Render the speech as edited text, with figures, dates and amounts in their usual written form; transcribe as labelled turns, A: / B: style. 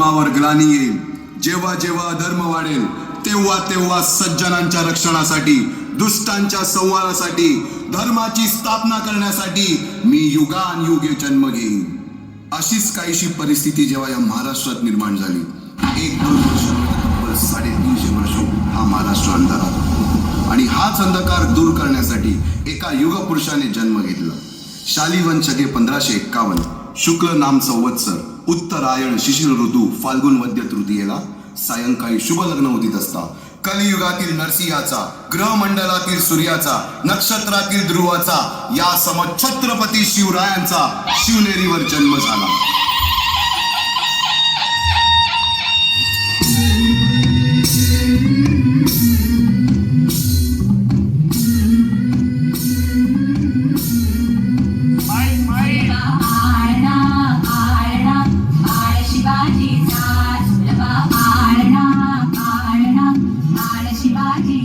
A: धर्मावर ग्लानी येईल, जेव्हा जेव्हा अधर्म वाढेल, तेव्हा तेव्हा सज्जनांच्या रक्षणासाठी, दुष्टांच्या संहारासाठी, धर्माची स्थापना करण्यासाठी मी युगानुयुगे जन्म घेईन. अशीच काहीशी परिस्थिती जेव्हा या महाराष्ट्रात निर्माण झाली, 1-2 वर्ष 350 वर्ष हा महाराष्ट्र अंधारात, आणि हाच अंधकार दूर करण्यासाठी एका युगपुरुषाने जन्म घेतला. शालिवन शके 1551 शुक्ल नाम संवत्सर, उत्तरायण शिशिर ऋतू, फाल्गुन वद्य तृतीयेला सायंकाळी शुभ लग्न उदित असता कलियुगातील नरसिंहाचा, ग्रहमंडलातील सूर्याचा, नक्षत्रातील ध्रुवाचा, या सम छत्रपती शिवरायांचा शिवनेरीवर जन्म झाला.
B: शिवाजी